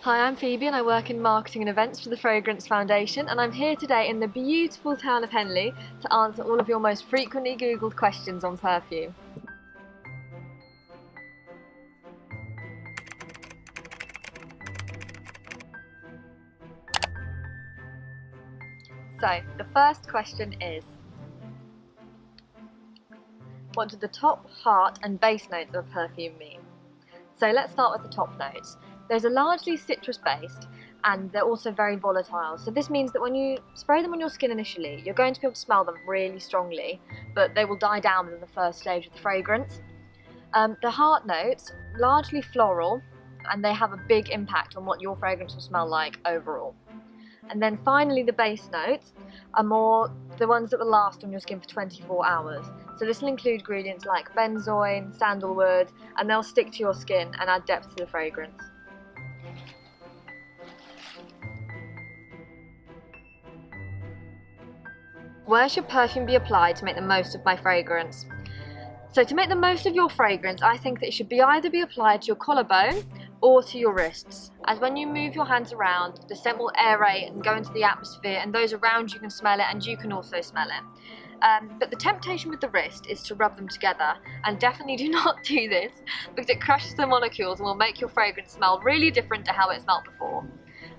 Hi, I'm Phoebe and I work in marketing and events for the Fragrance Foundation, and I'm here today in the beautiful town of Henley to answer all of your most frequently Googled questions on perfume. So, the first question is, what do the top, heart and base notes of a perfume mean? So let's start with the top notes. Those are largely citrus-based and they're also very volatile. So this means that when you spray them on your skin initially, you're going to be able to smell them really strongly, but they will die down within the first stage of the fragrance. The heart notes, largely floral, and they have a big impact on what your fragrance will smell like overall. And then finally the base notes are more the ones that will last on your skin for 24 hours. So this will include ingredients like benzoin, sandalwood, and they'll stick to your skin and add depth to the fragrance. Where should perfume be applied to make the most of my fragrance? So to make the most of your fragrance, I think that it should either be applied to your collarbone or to your wrists, as when you move your hands around, the scent will aerate and go into the atmosphere, and those around you can smell it and you can also smell it. But the temptation with the wrist is to rub them together, and definitely do not do this because it crushes the molecules and will make your fragrance smell really different to how it smelled before.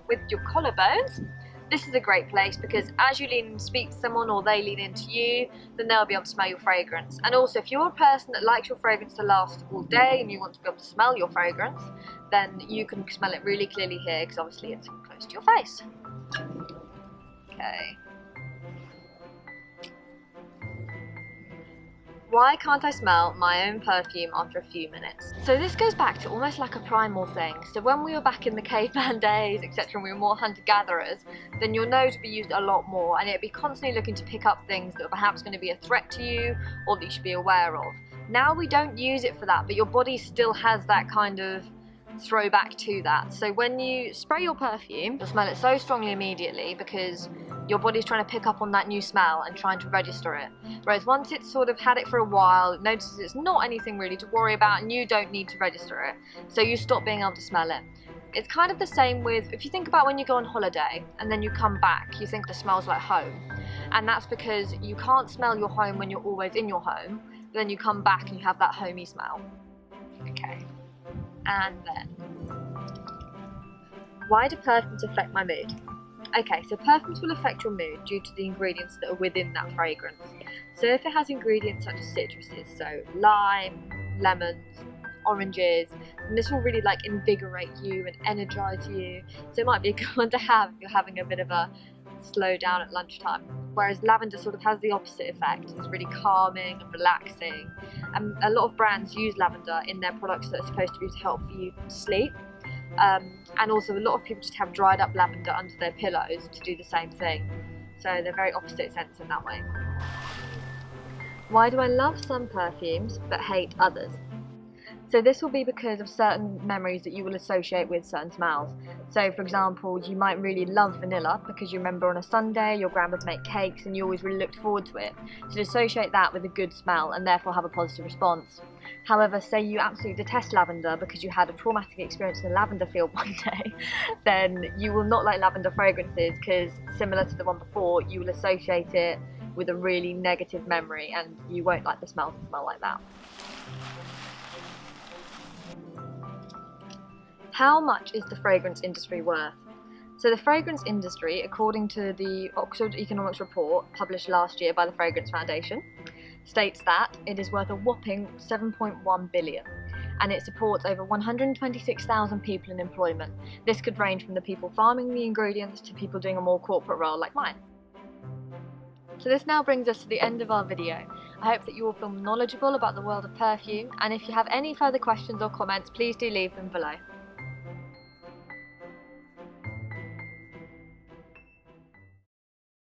With your collarbones, this is a great place because as you lean in and speak to someone or they lean into you, then they'll be able to smell your fragrance. And also, if you're a person that likes your fragrance to last all day and you want to be able to smell your fragrance, then you can smell it really clearly here because obviously it's close to your face. Okay. Why can't I smell my own perfume after a few minutes? So this goes back to almost like a primal thing. So when we were back in the caveman days, etc., and we were more hunter-gatherers, then your nose would be used a lot more, and it'd be constantly looking to pick up things that are perhaps going to be a threat to you or that you should be aware of. Now we don't use it for that, but your body still has that kind of throwback to that. So when you spray your perfume, you'll smell it so strongly immediately because your body's trying to pick up on that new smell and trying to register it. Whereas once it's sort of had it for a while, it notices it's not anything really to worry about and you don't need to register it. So you stop being able to smell it. It's kind of the same with, if you think about when you go on holiday and then you come back, you think the smells like home. And that's because you can't smell your home when you're always in your home, but then you come back and you have that homey smell. Okay. And then, why do perfumes affect my mood? Okay, so perfumes will affect your mood due to the ingredients that are within that fragrance. So if it has ingredients such as citruses, so lime, lemons, oranges, and this will really like invigorate you and energize you. So it might be a good one to have if you're having a bit of a slow down at lunchtime. Whereas lavender sort of has the opposite effect. It's really calming and relaxing. And a lot of brands use lavender in their products that are supposed to be to help you sleep. And also a lot of people just have dried up lavender under their pillows to do the same thing. So they're very opposite scents in that way. Why do I love some perfumes but hate others? So this will be because of certain memories that you will associate with certain smells. So for example, you might really love vanilla because you remember on a Sunday your grandma would make cakes and you always really looked forward to it. So associate that with a good smell and therefore have a positive response. However, say you absolutely detest lavender because you had a traumatic experience in a lavender field one day, then you will not like lavender fragrances because similar to the one before, you will associate it with a really negative memory and you won't like the smell to smell like that. How much is the fragrance industry worth? So the fragrance industry, according to the Oxford Economics report published last year by the Fragrance Foundation, states that it is worth a whopping 7.1 billion and it supports over 126,000 people in employment. This could range from the people farming the ingredients to people doing a more corporate role like mine. So this now brings us to the end of our video. I hope that you all feel knowledgeable about the world of perfume, and if you have any further questions or comments, please do leave them below.